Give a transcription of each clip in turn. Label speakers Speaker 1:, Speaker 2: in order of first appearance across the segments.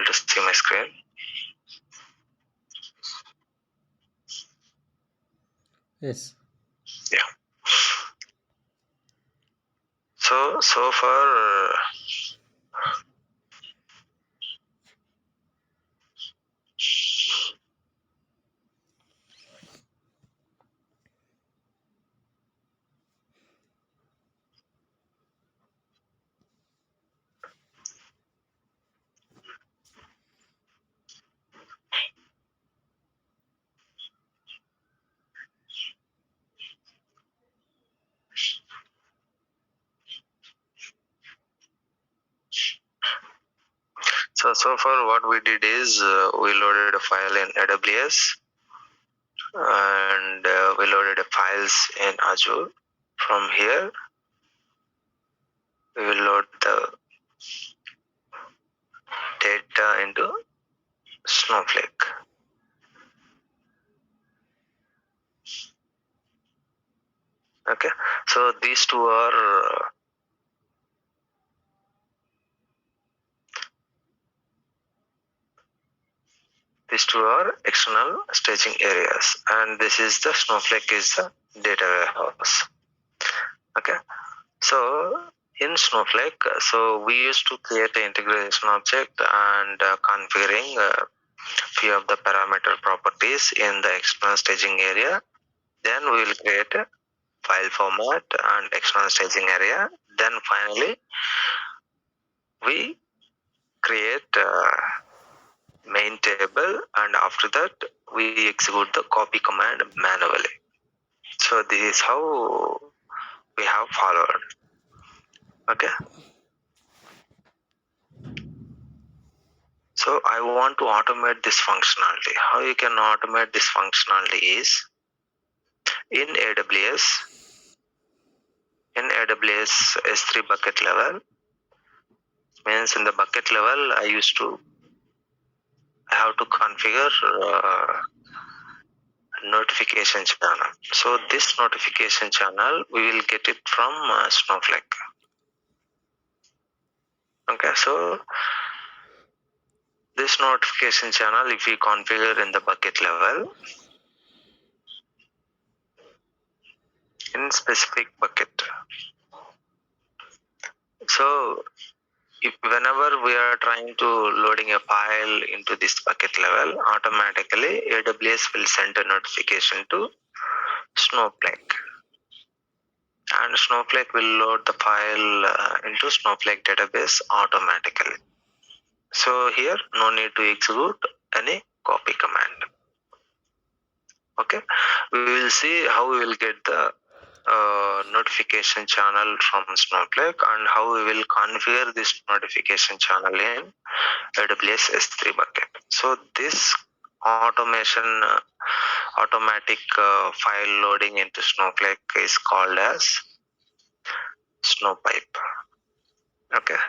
Speaker 1: able to see my screen?
Speaker 2: Yes.
Speaker 1: Yeah. So far, so far what we did is we loaded a file in AWS, and we loaded the files in Azure. From here, we will load the data into Snowflake. Okay, so these two are external staging areas, and this is the Snowflake is the data warehouse. Okay, so in Snowflake, so we used to create the integration object and configuring few of the parameter properties in the external staging area. Then we will create a file format and external staging area. Then finally, we create main table, and after that we execute the copy command manually. So this is how we have followed. Okay, so I want to automate this functionality. How you can automate this functionality is in AWS S3 bucket level. Means in the bucket level I have to configure notification channel. So this notification channel we will get it from Snowflake. Okay, so this notification channel, if we configure in the bucket level, in specific bucket. So whenever we are trying to loading a file into this bucket level, automatically AWS will send a notification to Snowflake, and Snowflake will load the file into Snowflake database automatically. So here no need to execute any copy command. Okay, we will see how we will get the notification channel from Snowflake and how we will configure this notification channel in AWS S3 bucket. So this automation, automatic file loading into Snowflake is called as Snowpipe. Okay,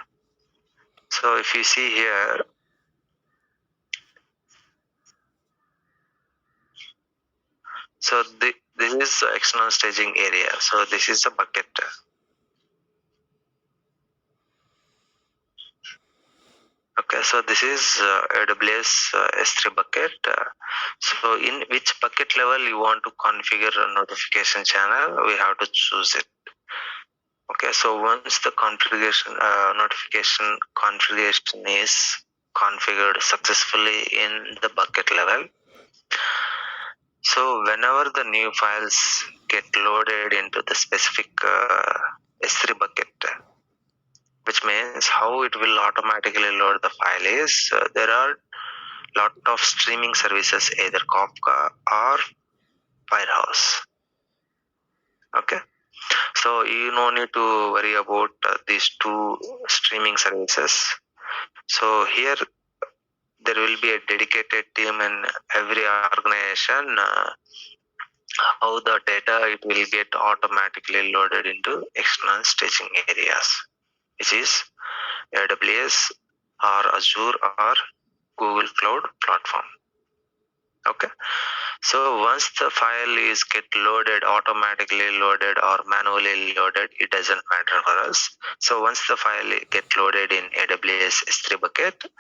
Speaker 1: so if you see here, so this is the external staging area. So this is the bucket. Okay, so this is AWS S3 bucket. So in which bucket level you want to configure a notification channel, we have to choose it. Okay, so once the notification configuration is configured successfully in the bucket level, so whenever the new files get loaded into the specific S3 bucket, which means how it will automatically load the file is there are lot of streaming services, either Kafka or Firehouse. Okay, so you no need to worry about these two streaming services. So here there will be a dedicated team in every organization. How the data it will get automatically loaded into external staging areas, which is AWS or Azure or Google Cloud Platform. Okay, So once the file is get loaded, automatically loaded or manually loaded, it doesn't matter for us. So once the file get loaded in AWS S3 bucket,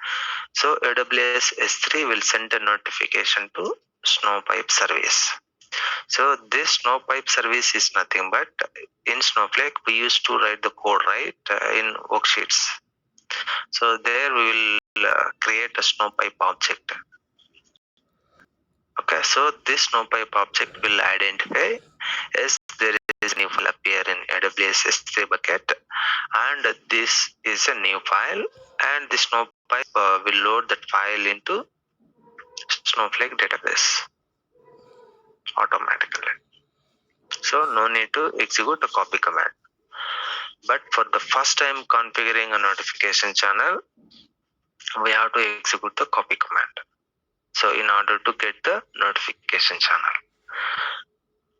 Speaker 1: so AWS S3 will send a notification to Snowpipe service. So this Snowpipe service is nothing but in Snowflake we used to write the code in worksheets. So there we will create a Snowpipe object. Okay, so this Snowpipe object will identify yes there is a new file appear in AWS S3 bucket, and this is a new file, and this Snowpipe will load that file into Snowflake database automatically. So no need to execute a copy command. But for the first time configuring a notification channel, we have to execute the copy command. So in order to get the notification channel.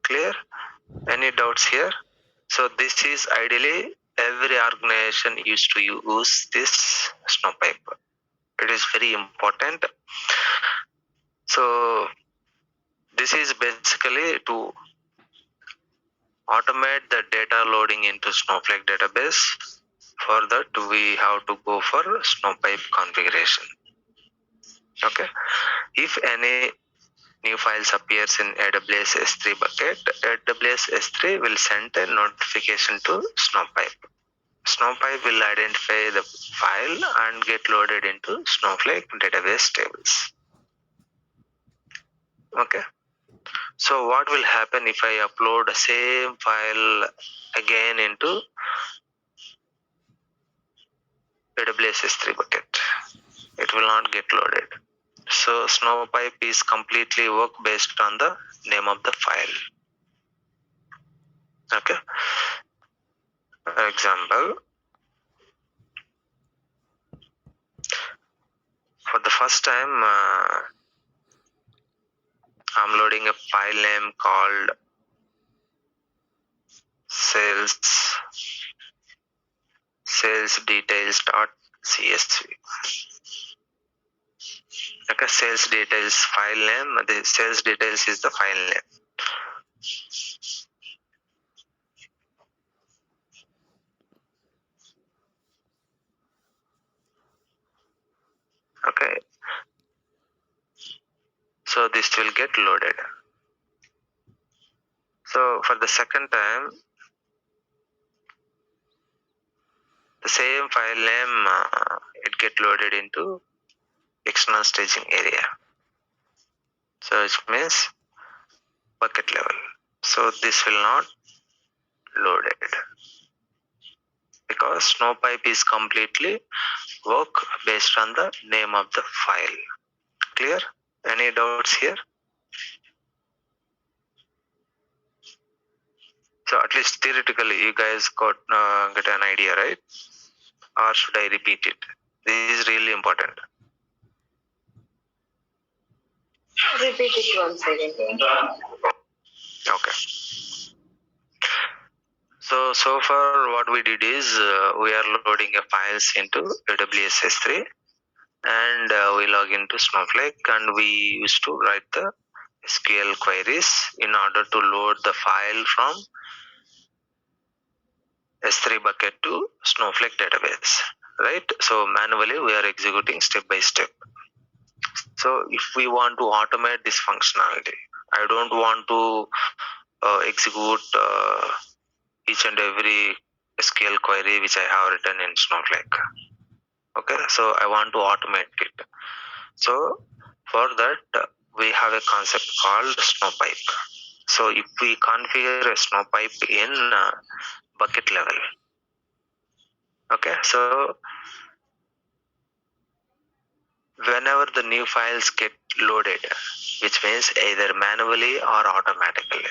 Speaker 1: Clear? Any doubts here? So this is ideally every organization used to use this Snowpipe. It is very important. So this is basically to automate the data loading into Snowflake database. For that, we have to go for Snowpipe configuration. Okay. If any new files appears in AWS S3 bucket, AWS S3 will send a notification to Snowpipe. Snowpipe will identify the file and get loaded into Snowflake database tables. Okay. So what will happen if I upload the same file again into AWS S3 bucket? It will not get loaded. So Snowpipe is completely work based on the name of the file. Okay. Example. For the first time, I'm loading a file name called salesdetails.csv. Okay, sales details file name. The sales details is the file name. Okay. So this will get loaded. So for the second time, the same file name it get loaded into external staging area. So it means bucket level. So this will not loaded because Snowpipe is completely work based on the name of the file. Clear? Any doubts here? So at least theoretically, you guys got get an idea, right? Or should I repeat it? This is really important.
Speaker 3: Repeat it once again.
Speaker 1: Okay. So far what we did is we are loading a files into AWS S3 and we log into Snowflake and we used to write the SQL queries in order to load the file from S3 bucket to Snowflake database, right? So manually we are executing step by step. So if we want to automate this functionality, I don't want to execute each and every SQL query which I have written in Snowflake. Okay, so I want to automate it. So for that, we have a concept called Snowpipe. So if we configure a Snowpipe in bucket level, okay, so whenever the new files get loaded, which means either manually or automatically.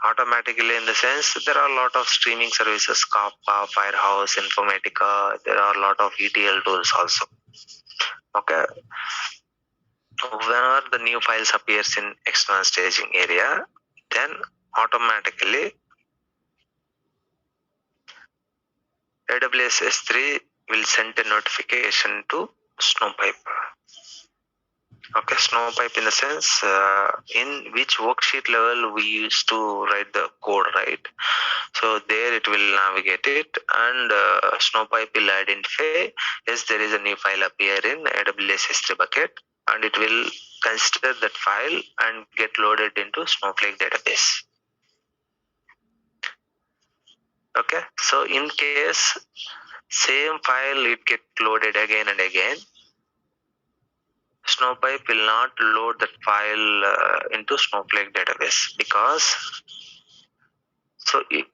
Speaker 1: Automatically in the sense there are a lot of streaming services, Kafka, Firehouse, Informatica, there are a lot of ETL tools also. Okay. Whenever the new files appears in external staging area, then automatically AWS S3 will send a notification to Snowpipe. Okay, snow pipe in the sense in which worksheet level we used to write the code, right? So there it will navigate it, and snow pipe will identify yes, there is a new file appear in AWS S3 bucket, and it will consider that file and get loaded into Snowflake database. Okay, so in case same file it get loaded again and again, Snowpipe will not load that file into Snowflake database, because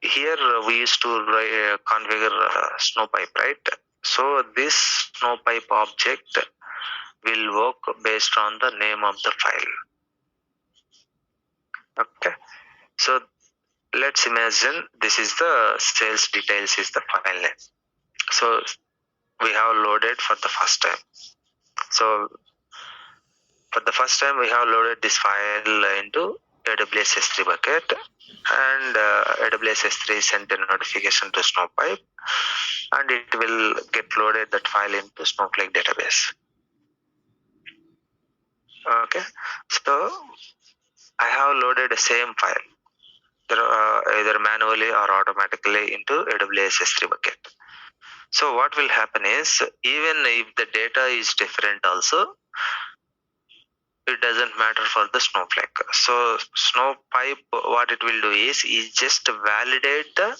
Speaker 1: here we used to configure Snowpipe, right? So this Snowpipe object will work based on the name of the file. Okay, so let's imagine this is the sales details is the file name. So we have loaded for the first time. So for the first time we have loaded this file into AWS S3 bucket, and AWS S3 sent a notification to Snowpipe, and it will get loaded that file into Snowflake database. Okay, so I have loaded the same file either manually or automatically into AWS S3 bucket. So what will happen is, even if the data is different also, it doesn't matter for the Snowflake. So Snowpipe, what it will do is just validate the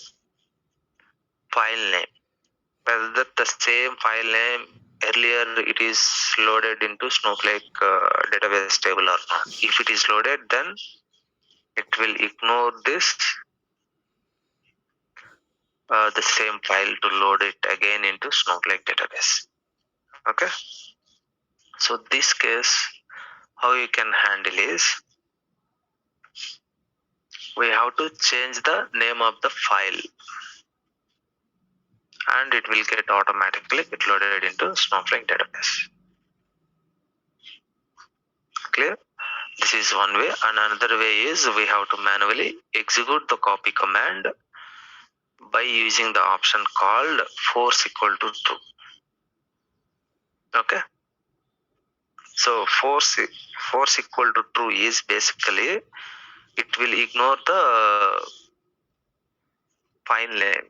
Speaker 1: file name, whether the same file name earlier it is loaded into Snowflake database table or not. If it is loaded, then it will ignore this the same file to load it again into Snowflake database. Okay, so this case, how you can handle is, we have to change the name of the file, and it will get automatically get loaded into Snowflake database. Clear? This is one way, and another way is we have to manually execute the copy command by using the option called force equal to true. Okay, so force equal to true is basically it will ignore the file name.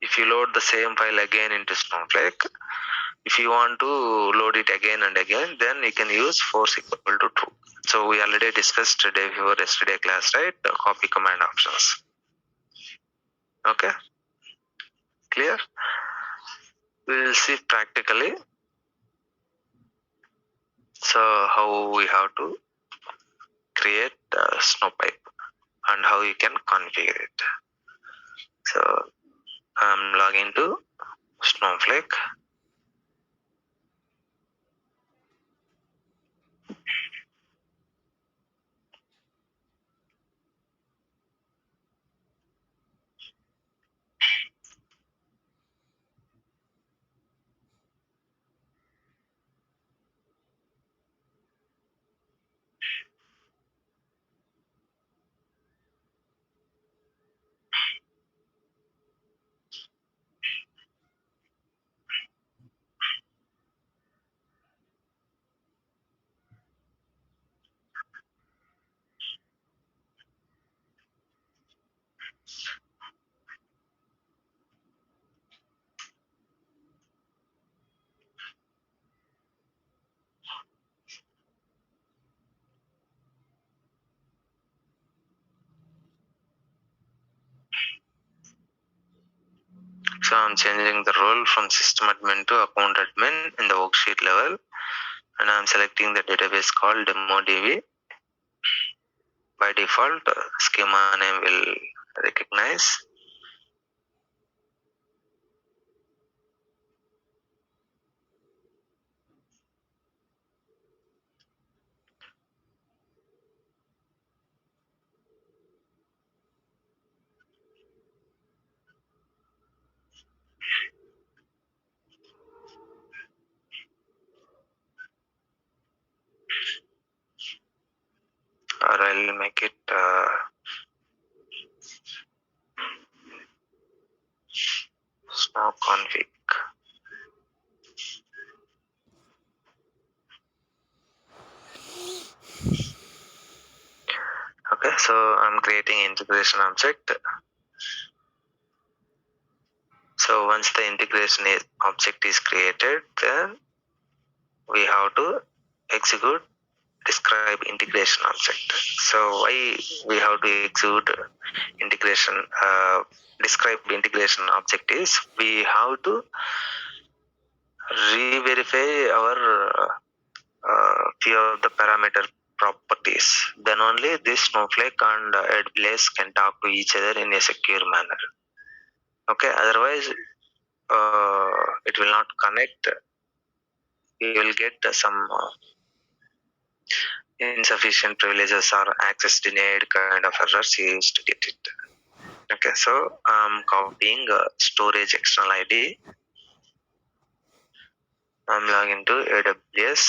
Speaker 1: If you load the same file again into Snowflake, if you want to load it again and again, then you can use force equal to true. So we already discussed day before yesterday class, right? The copy command options. Okay, clear? We will see practically. So how we have to create Snowpipe and how you can configure it. So I'm logging to Snowflake. So I'm changing the role from system admin to account admin in the worksheet level, and I'm selecting the database called DemoDB. By default, schema name will recognize. Or I'll make it snow config. so I'm creating integration object. So once the integration object is created, then we have to execute describe integration object. So why we have to execute integration describe integration object is we have to re-verify our few of the parameter properties. Then only this Snowflake and AWS can talk to each other in a secure manner. Okay, otherwise it will not connect. We will get some insufficient privileges or access denied kind of errors you used to get it. Okay, so I'm copying storage external ID. I'm logging to AWS.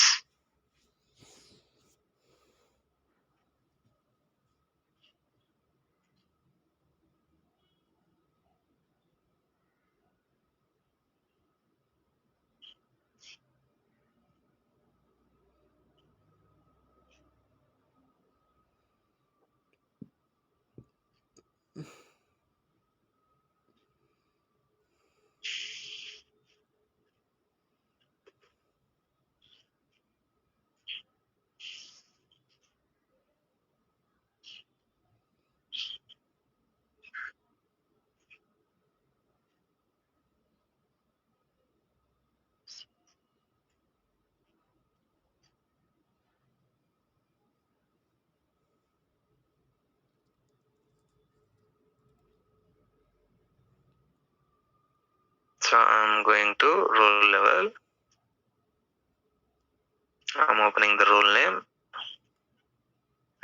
Speaker 1: So I'm going to role level. I'm opening the role name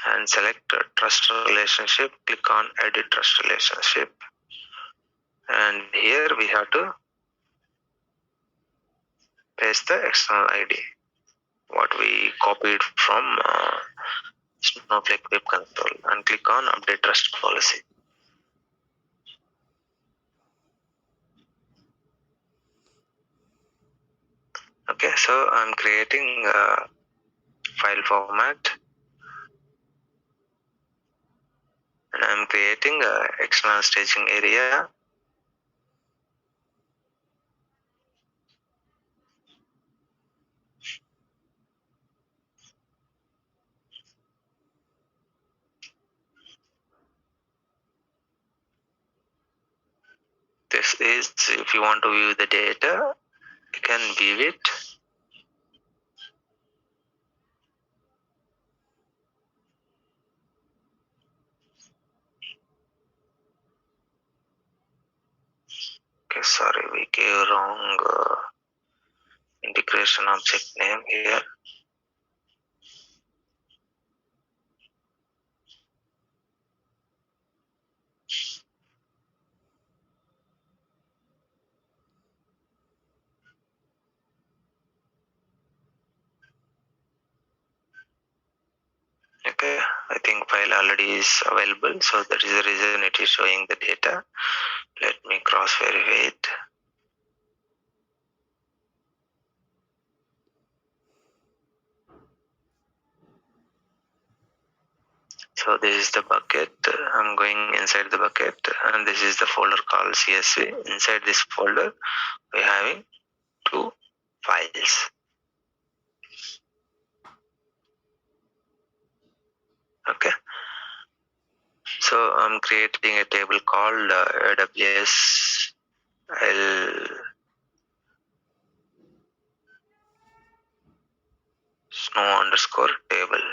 Speaker 1: and select trust relationship. Click on edit trust relationship. And here we have to paste the external ID, what we copied from Snowflake Web Console, and click on update trust policy. Okay, so I'm creating a file format and I'm creating a external staging area. This is if you want to view the data, you can view it. Okay, sorry, we gave wrong integration object name here. Okay, I think file already is available, so that is the reason it is showing the data. Let me cross verify it. So this is the bucket. I'm going inside the bucket, and this is the folder called CSV. Inside this folder, we're having two files. Okay. So I'm creating a table called AWS snow underscore table.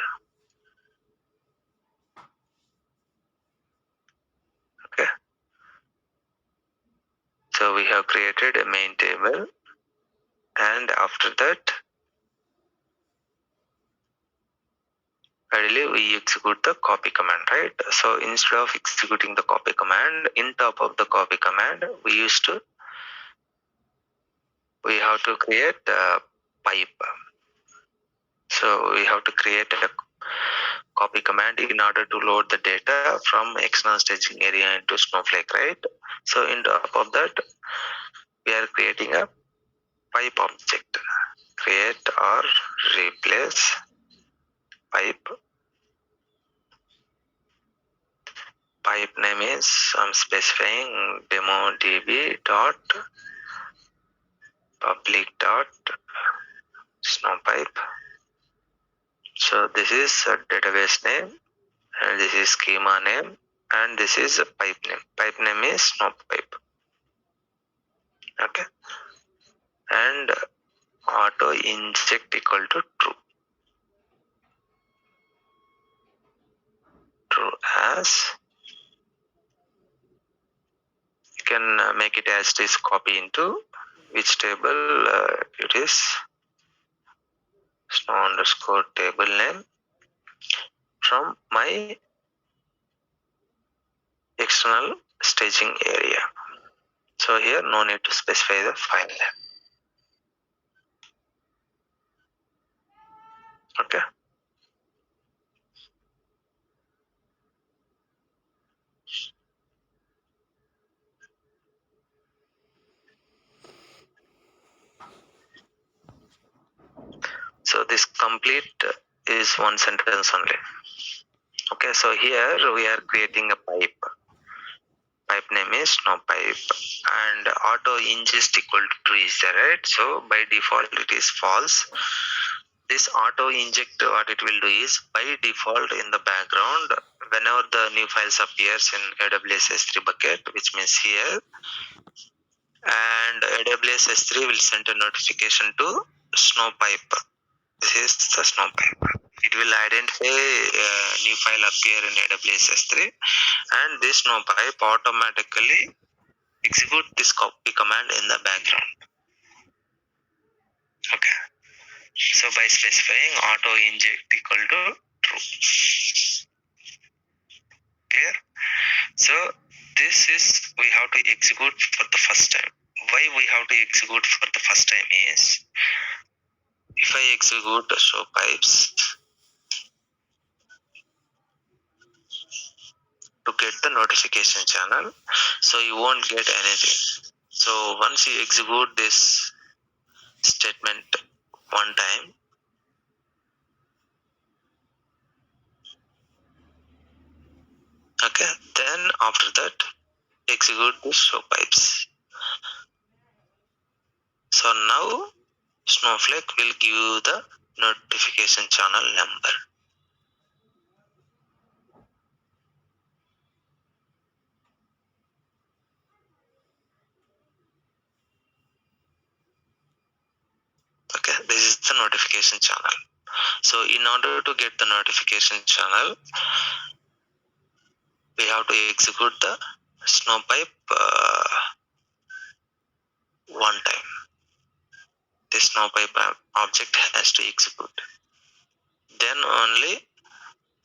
Speaker 1: Okay. So we have created a main table, and after that, ideally we execute the copy command, right? So instead of executing the copy command, in top of the copy command, we have to create a pipe. So we have to create a copy command in order to load the data from external staging area into Snowflake, right? So in top of that, we are creating a pipe object. Create or replace pipe pipe name is, I'm specifying demo db dot public dot snowpipe. So this is a database name, and this is schema name, and this is a pipe name. Pipe name is snowpipe. Okay, and auto inject equal to true. True as, you can make it as it is, copy into which table it is, snow underscore table name from my external staging area. So here no need to specify the file name. Okay. So this complete is one sentence only. Okay, so here we are creating a pipe. Pipe name is no pipe, and auto ingest equal to true is there, right? So by default it is false. This auto inject, what it will do is, by default in the background, whenever the new files appears in AWS S3 bucket, which means here, and AWS S3 will send a notification to snowpipe. This is the snowpipe. It will identify a new file appear in AWS S3, and this snowpipe automatically execute this copy command in the background. Okay. So by specifying auto inject equal to true. Clear? So this is, we have to execute for the first time. Why we have to execute for the first time is, if I execute show pipes to get the notification channel, so you won't get anything. So once you execute this statement one time, okay, then after that execute the show pipes. So now Snowflake will give you the notification channel number. Okay, this is the notification channel. So in order to get the notification channel, we have to execute the snowpipe one time. The snowpipe object has to execute. Then only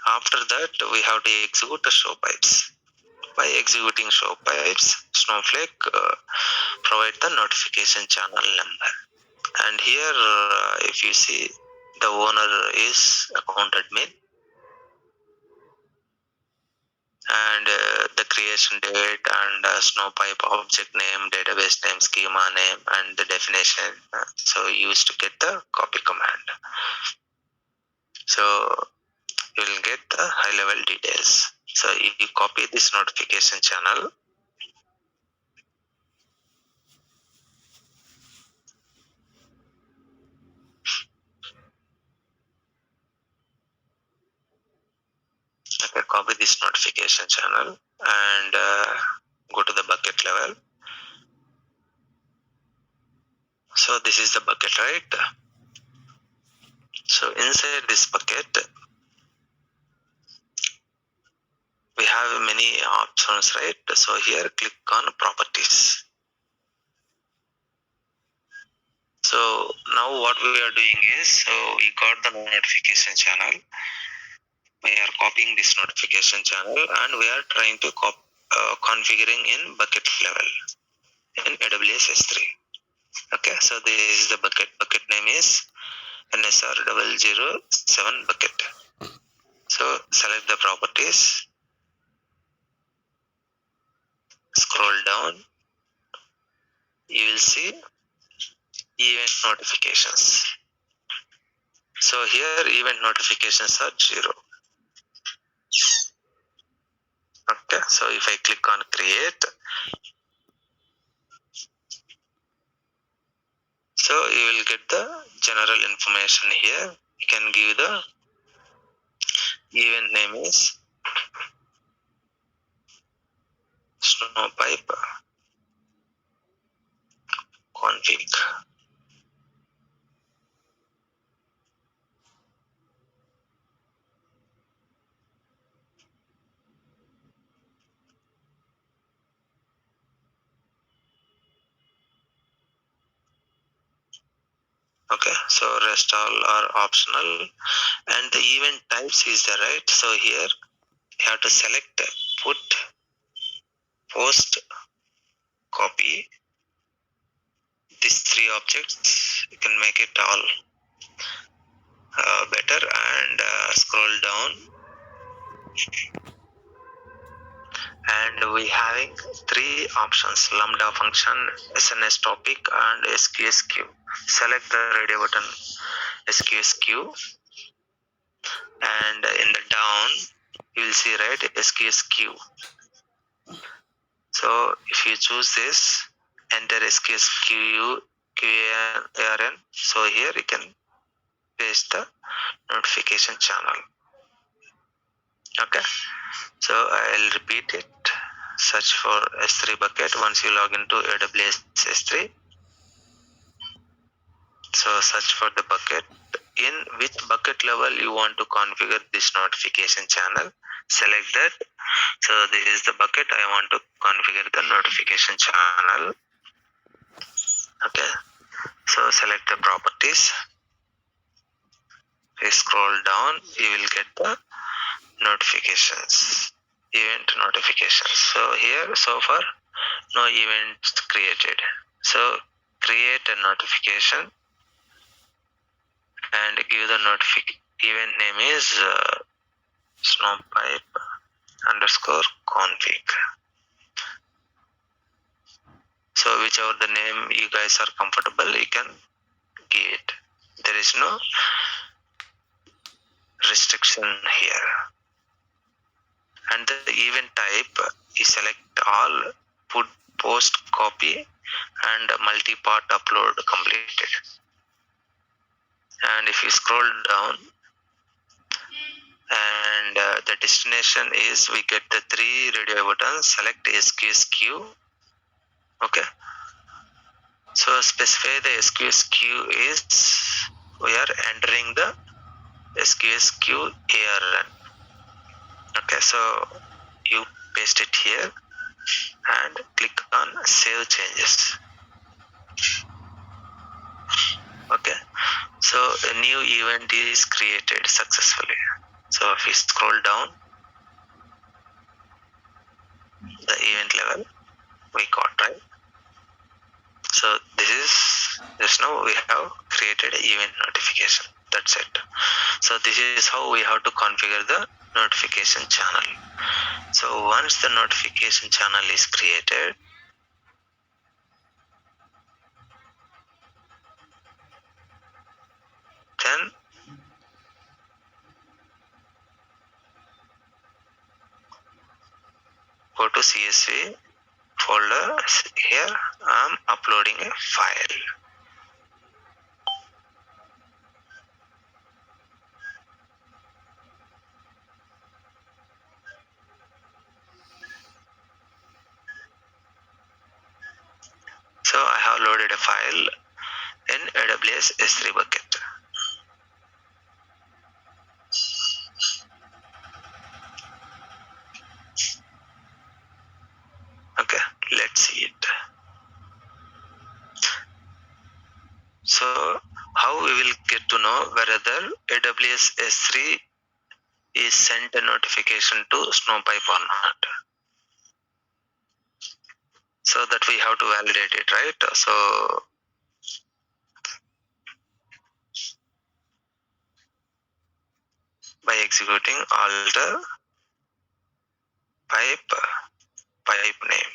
Speaker 1: after that we have to execute the show pipes. By executing show pipes, Snowflake provide the notification channel number. And here if you see, the owner is account admin, and the creation date and snowpipe object name, database name, schema name, and the definition. So used to get the copy command. So you will get the high level details. So if you copy this notification channel, okay, copy this notification channel and go to the bucket level. So this is the bucket, right? So inside this bucket, we have many options, right? So here click on properties. So now what we are doing is, so we got the notification channel. We are copying this notification channel and we are trying to configuring in bucket level in AWS S3. Okay, so this is the bucket. Bucket name is NSR007 bucket. So select the properties, scroll down, you will see event notifications. So here event notifications are 0. Okay. Okay, so if I click on create, so you will get the general information here. You can give the event name is snow pipe config. Okay, so rest all are optional, and the event types is the right. So here you have to select put, post, copy. These three objects you can make it all better, and scroll down, and we having three options: lambda function, SNS topic, and SQS queue. Select the radio button SQS queue, and in the down you will see right SQS queue. So if you choose this, enter SQS queue QARN. So here you can paste the notification channel. Okay, so I'll repeat it. Search for S3 bucket once you log into AWS S3. So search for the bucket. In which bucket level you want to configure this notification channel, select that. So this is the bucket I want to configure the notification channel. Okay, so select the properties. You scroll down, you will get the notifications, event notifications. So here so far no events created. So create a notification and give the event name is snowpipe underscore config. So whichever the name you guys are comfortable, you can give it. There is no restriction here. And the event type, you select all, put, post, copy, and multi-part upload completed. And if you scroll down, and the destination is we get the three radio buttons, select SQS queue. Okay, so specify the SQS queue is we are entering the SQS queue ARN. Okay, so you paste it here and click on save changes. Okay, so a new event is created successfully. So if we scroll down the event level, we got right. So this is just now we have created event notification. That's it. So this is how we have to configure the notification channel. So once the notification channel is created, then go to CSV folder. Here I'm uploading a file. So I have loaded a file in AWS S3 bucket. Okay, let's see it. So how we will get to know whether AWS S3 is sent a notification to Snowpipe or not? So that we have to validate it, right? So by executing alter pipe name.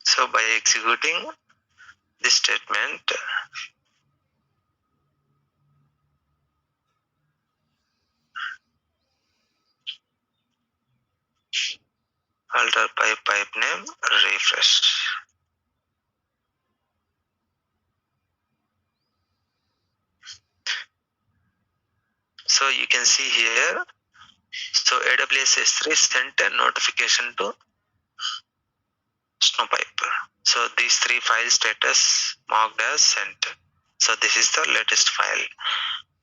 Speaker 1: So by executing this statement, name refresh. So you can see here, so AWS S3 sent a notification to Snowpipe. So these three file status marked as sent. So this is the latest file.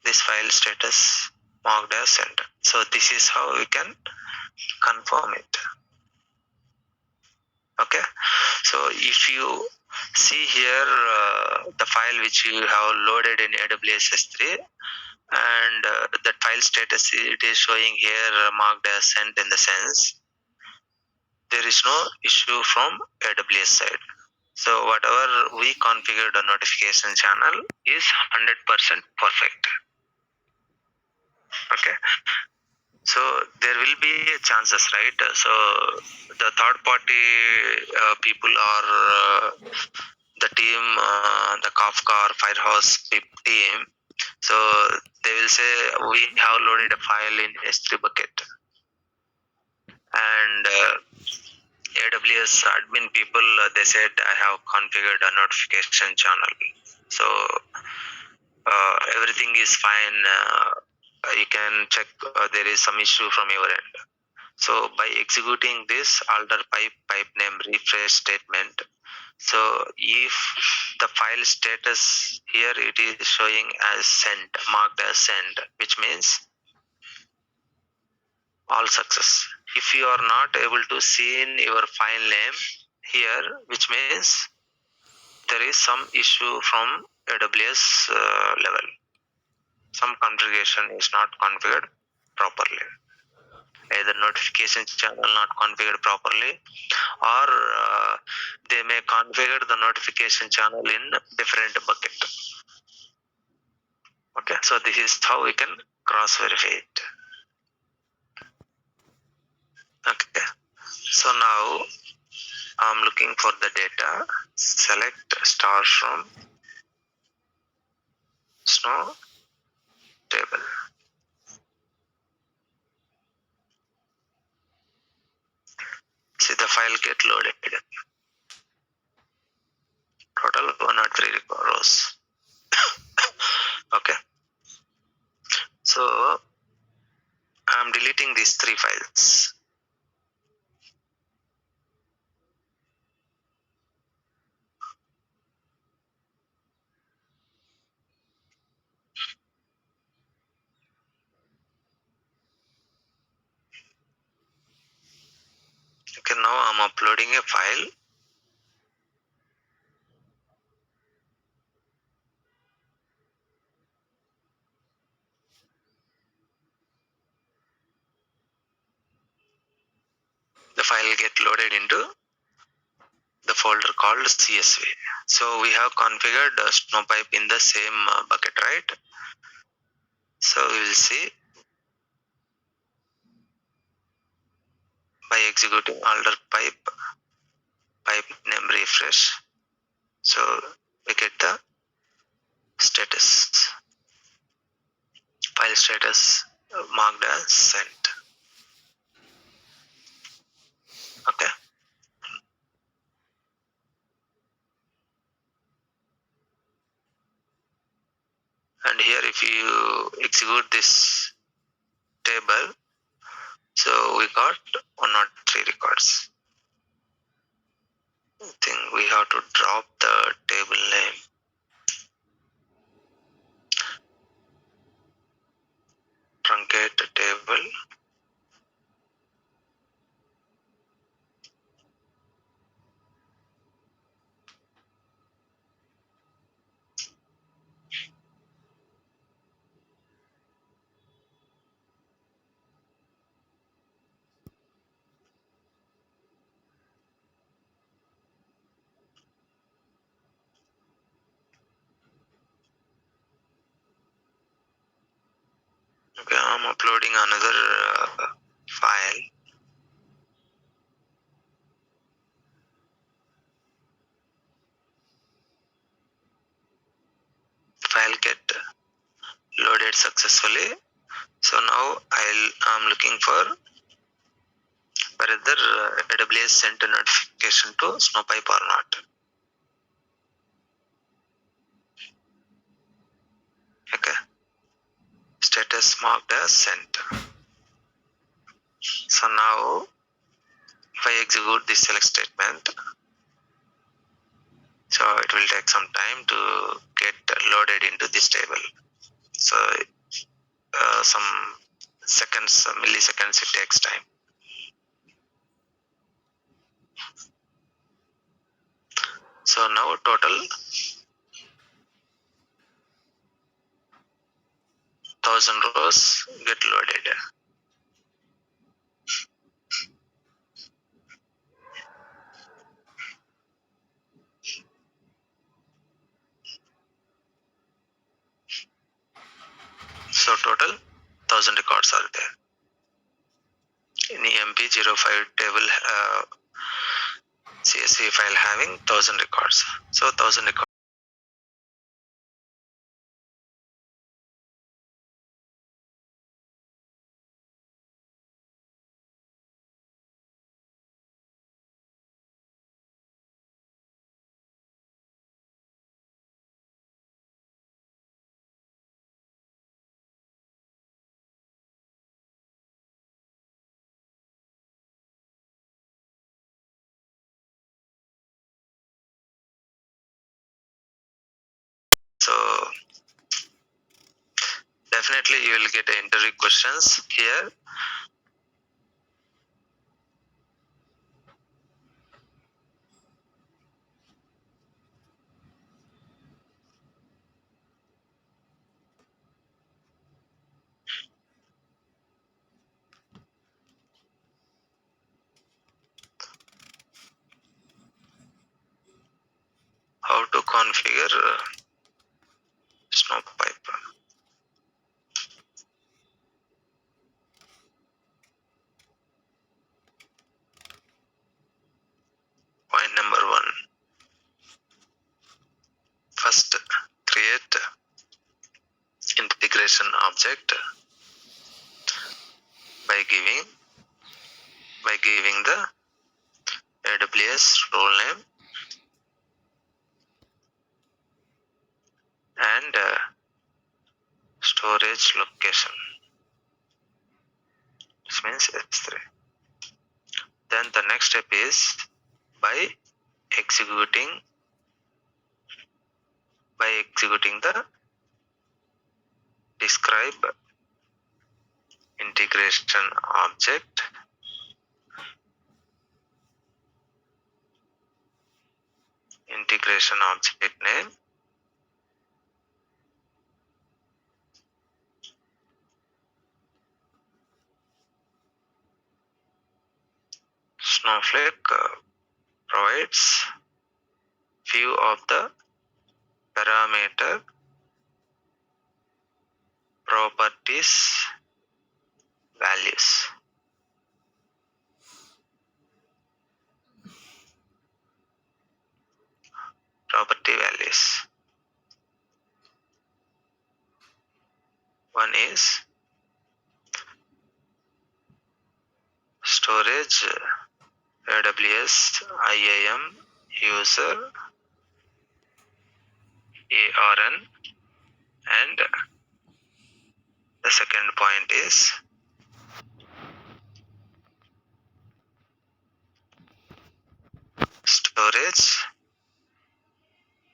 Speaker 1: This file status marked as sent. So this is how we can confirm it. Okay. So if you see here the file which you have loaded in AWS S3, and that file status, it is showing here marked as sent, in the sense there is no issue from AWS side. So whatever we configured a notification channel is 100% perfect. Okay. So there will be chances, right? So the third party people, or the team, the Kafka or Firehose team, so they will say we have loaded a file in S3 bucket, and AWS admin people, they said I have configured a notification channel. So everything is fine. You can check there is some issue from your end. So by executing this alter pipe name refresh statement, so if the file status here, it is showing as sent, marked as sent, which means all success. If you are not able to see in your file name here, which means there is some issue from AWS level. Some configuration is not configured properly. Either notification channel not configured properly, or they may configure the notification channel in different bucket. Okay, so this is how we can cross verify it. Okay, so now I'm looking for the data. Select stars from snow table. See the file get loaded. Total 103 rows. Okay, so I'm deleting these three files. Okay, now I'm uploading a file. The file get loaded into the folder called CSV. So we have configured Snowpipe in the same bucket, right? So we will see by executing alter pipe name refresh. So we get the status, file status marked as sent. Okay. And here if you execute this table, so we got 103 records. I think we have to drop the table name. Truncate the table. Okay, I'm uploading another file. File get loaded successfully. So now I'm looking for whether AWS sent a notification notification to Snowpipe or not. Okay. Status marked as sent. So now if I execute this select statement, so it will take some time to get loaded into this table. So some seconds, milliseconds, it takes time. So now total 1000 rows get loaded. So total 1000 records are there. In EMP05 table CSV file having 1000 records. So 1000 records. So definitely you will get interview questions here. How to configure Snowpipe. Point number 1. First, create integration object by giving the AWS role name and storage location. This means S3. Then the next step is by executing the describe integration object name Snowflake provides few of the parameter properties values. Property values. One is storage AWS IAM user ARN, and the second point is storage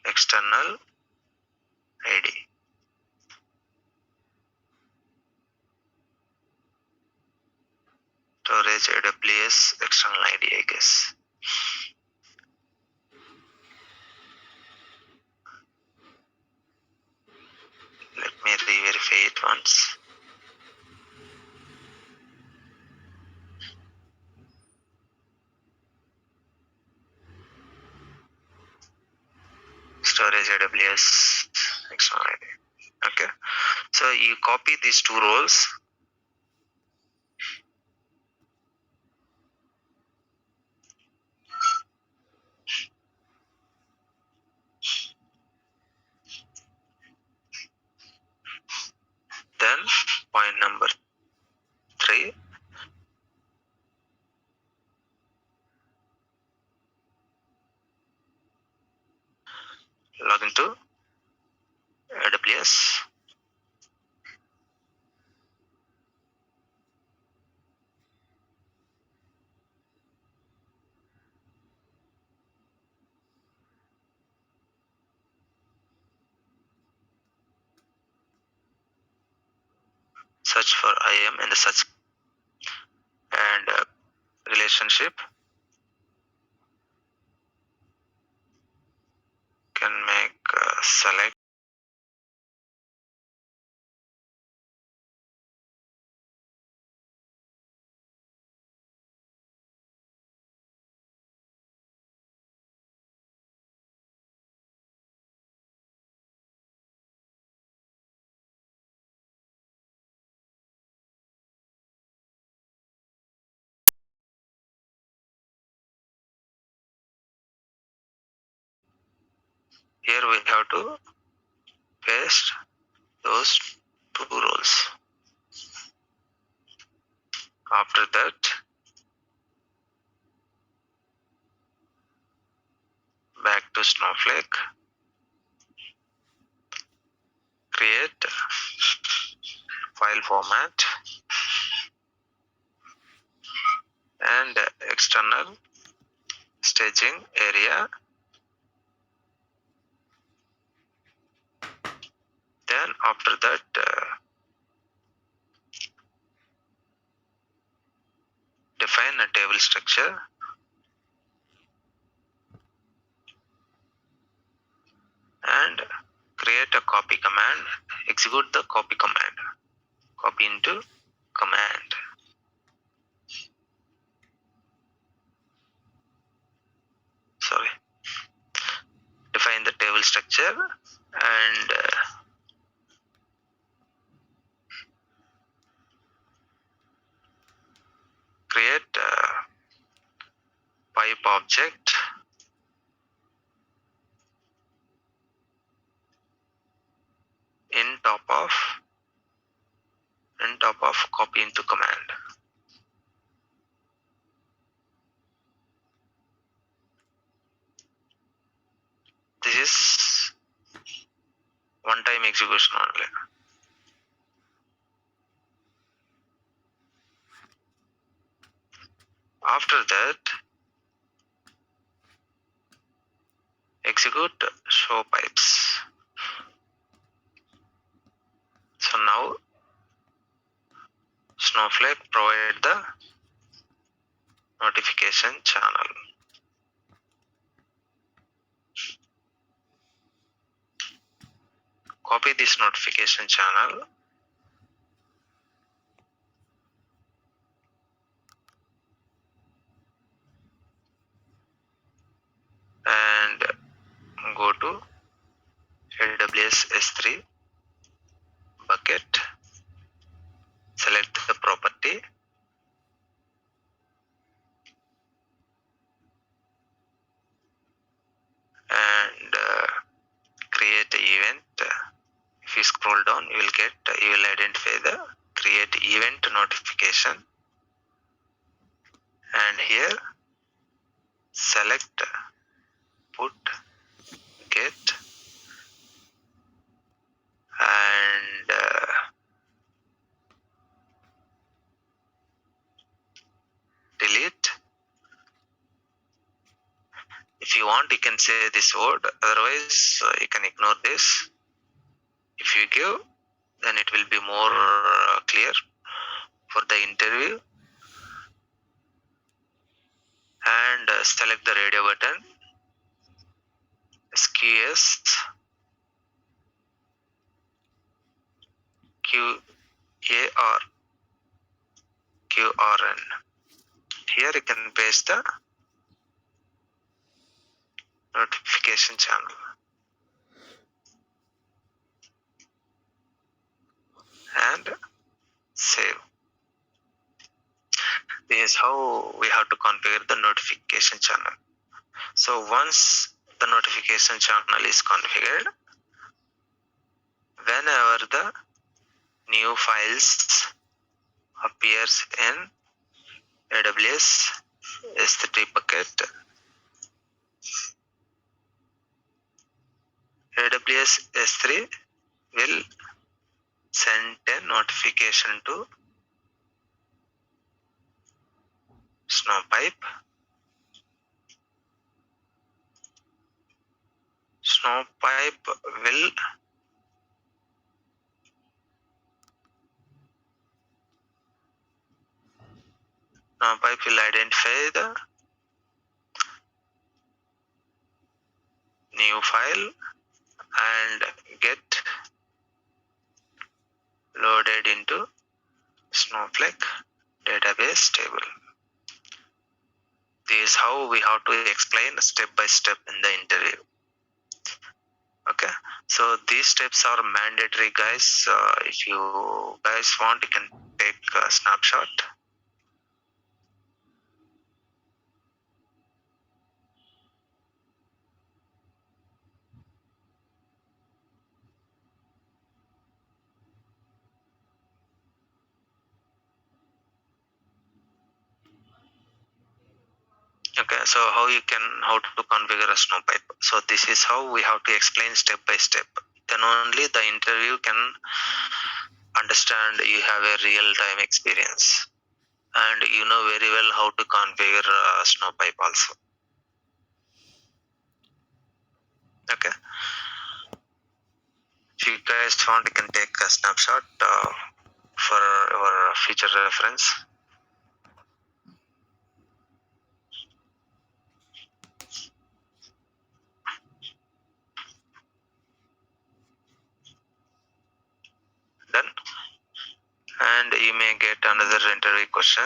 Speaker 1: external ID. Storage AWS external ID, I guess. Let me re-verify it once. Storage AWS external ID. Okay. So you copy these two roles. Then point number 3, AWS. Search for IAM in the search and relationship. Can make select. Here we have to paste those two roles. After that, back to Snowflake, create file format and external staging area. Then after that, define a table structure and create a copy command. Execute the copy command. Copy into command. Sorry. Define the table structure and create a pipe object in top of copy into command. This is one time execution only. After that, execute show pipes. So now Snowflake provide the notification channel. Copy this notification channel and go to AWS S3 bucket, select the property and create an event. If you scroll down, you will identify the create event notification, and here select put get and delete. If you want, you can say this word, otherwise you can ignore this. If you give, then it will be more clear for the interview. And select the radio button, SQS QRN. Here you can paste the notification channel and save. This is how we have to configure the notification channel. So once the notification channel is configured, whenever the new files appears in AWS S3 bucket, AWS S3 will send a notification to Snowpipe. Snowpipe will identify the new file and get loaded into Snowflake database table. This is how we have to explain step by step in the interview. Okay, so these steps are mandatory, guys. If you guys want, you can take a snapshot. Okay, so how to configure a Snowpipe. So this is how we have to explain step by step. Then only the interview can understand you have a real time experience and you know very well how to configure Snowpipe also. Okay, if you guys want, you can take a snapshot for your future reference. Done. And you may get another interview question.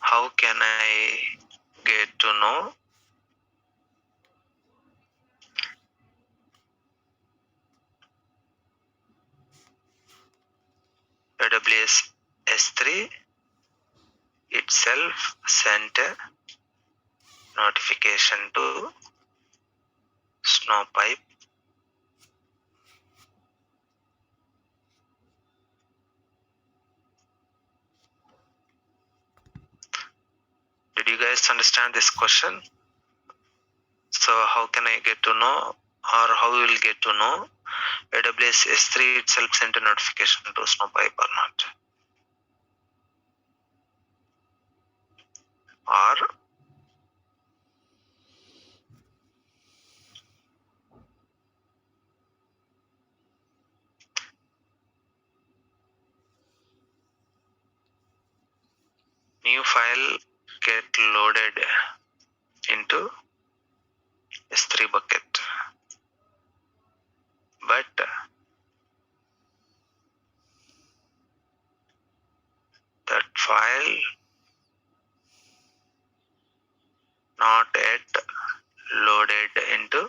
Speaker 1: How can I get to know AWS S3 itself sent a notification to Snowpipe? Did you guys understand this question? So how can I get to know, or how we will get to know AWS S3 itself sent a notification to Snowpipe or not? Or new file get loaded into S3 bucket, but that file not yet loaded into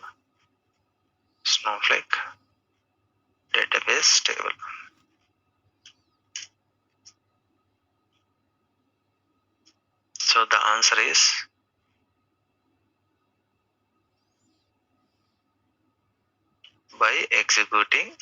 Speaker 1: Snowflake database table. So the answer is by executing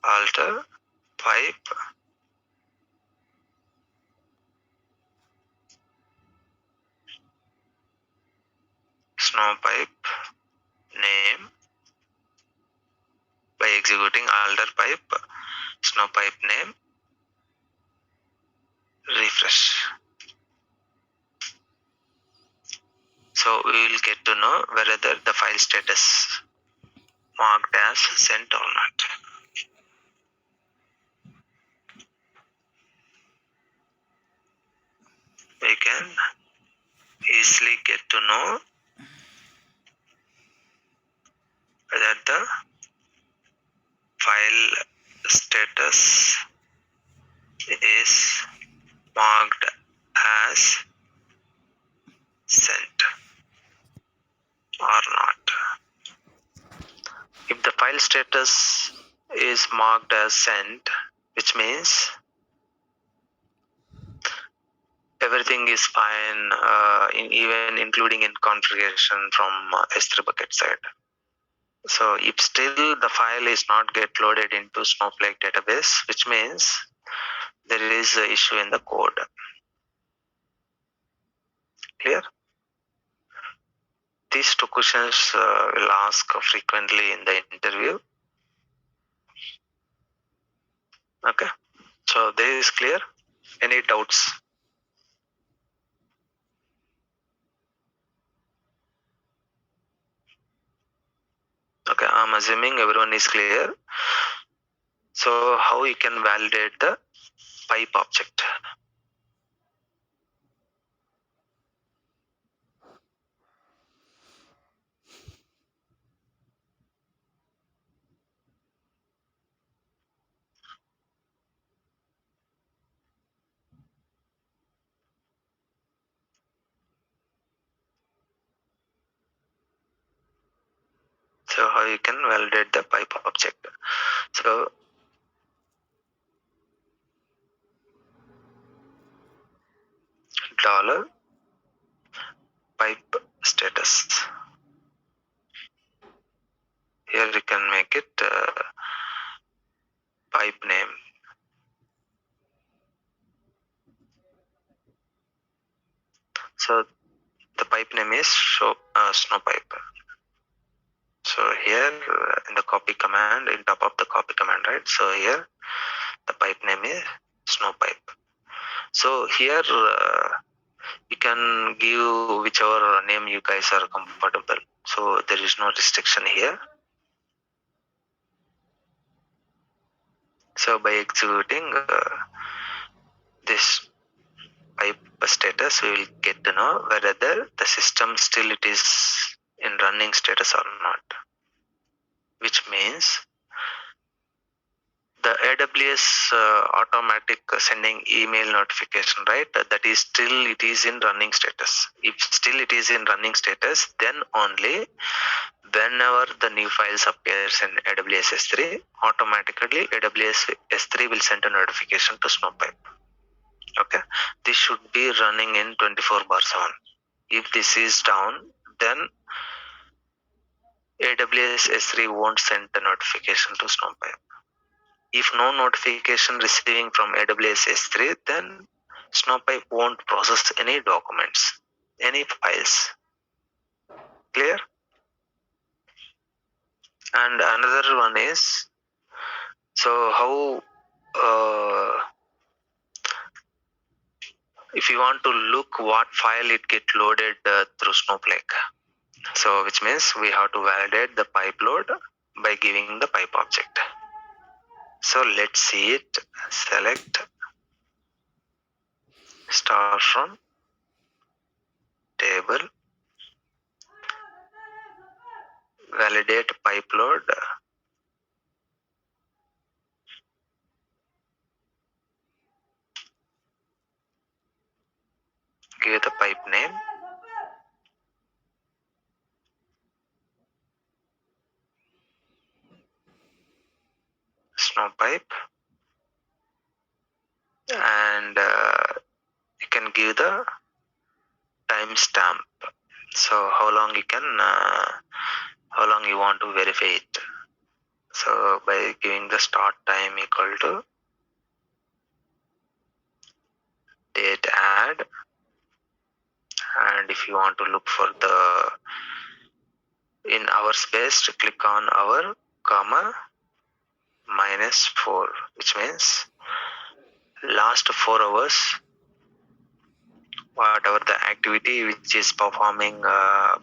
Speaker 1: alter pipe Snowpipe name, by executing alter pipe Snowpipe name, refresh. So we will get to know whether the file status marked as sent or not. We can easily get to know whether the file status is marked as sent or not. file status is marked as sent, which means everything is fine, even including in configuration from S3 bucket side. So if still the file is not get loaded into Snowflake database, which means there is an issue in the code. Clear? These two questions will ask frequently in the interview. Okay, so this is clear. Any doubts? Okay, I'm assuming everyone is clear. So how you can validate the pipe object? So how you can validate the pipe object? So dollar pipe status. Here you can make it pipe name. So the pipe name is snow pipe. So here in the copy command, in top of the copy command, right? So here the pipe name is snow pipe. So here you can give whichever name you guys are comfortable. So there is no restriction here. So by executing this pipe status, we will get to know whether the system still it is in running status or not. Which means the AWS automatic sending email notification, right? That is still it is in running status. If still it is in running status, then only whenever the new files appears in AWS S3, automatically AWS S3 will send a notification to Snowpipe. Okay, this should be running in 24/7. If this is down, then AWS S3 won't send the notification to Snowpipe. If no notification receiving from AWS S3, then Snowpipe won't process any documents, any files. Clear? And another one is, so how if you want to look what file it get loaded through Snowflake. So which means we have to validate the pipe load by giving the pipe object. So let's see it. Select start from table, validate pipe load, give the pipe name, snow pipe, and you can give the timestamp. So how long you can how long you want to verify it. So by giving the start time equal to date add, and if you want to look for the in hours based, click on hour comma -4, which means last 4 hours whatever the activity which is performing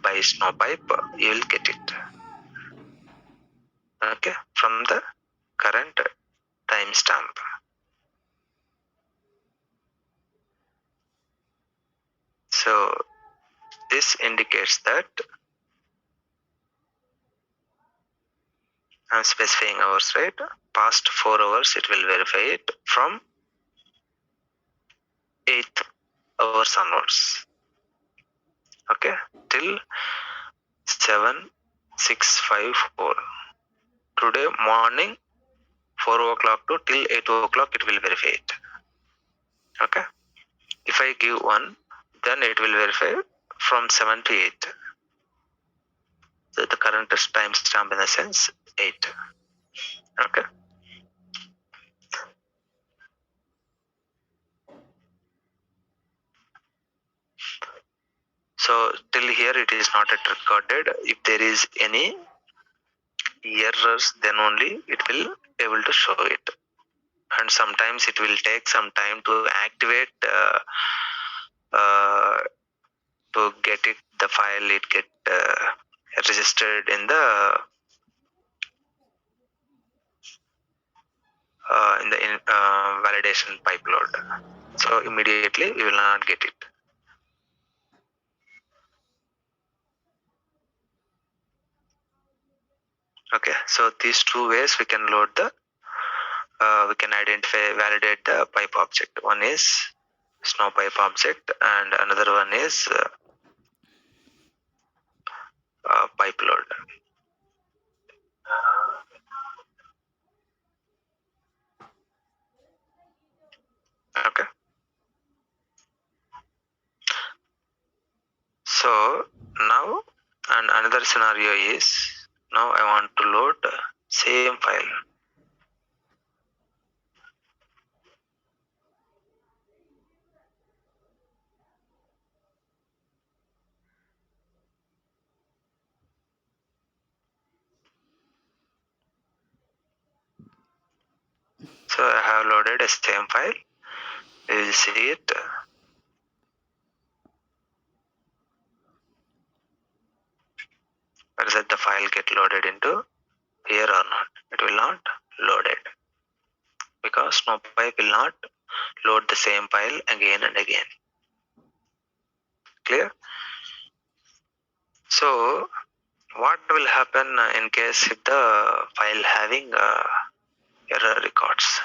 Speaker 1: by Snowpipe, you will get it. Okay, from the current timestamp. So this indicates that I'm specifying hours, right? Past 4 hours it will verify it from 8 hours onwards. Okay, till 7654. today morning 4 o'clock to till 8 o'clock it will verify it. Okay. If I give 1, then it will verify from 7 to 8. So the current time stamp in the sense 8. Okay. So till here it is not yet recorded. If there is any errors, then only it will able to show it. And sometimes it will take some time to activate to get it the file it get registered in the validation pipe load. So immediately we will not get it. Okay, so these two ways we can load the we can identify validate the pipe object. One is snow pipe object and another one is pipe load. Okay, so now and another scenario is now I want to load same file. So I have loaded a same file. We will see it. Whether that the file get loaded into here or not. It will not load it because SnowPipe will not load the same file again and again. Clear? So what will happen in case if the file having error records?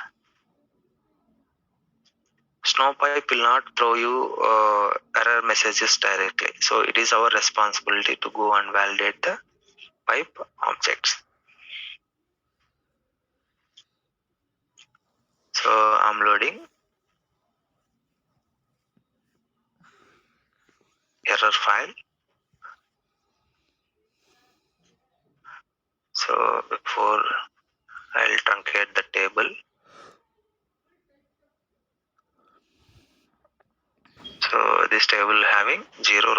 Speaker 1: SnowPipe will not throw you error messages directly. So it is our responsibility to go and validate the pipe objects. So I'm loading error file. So before I'll truncate the table. So this table having 0,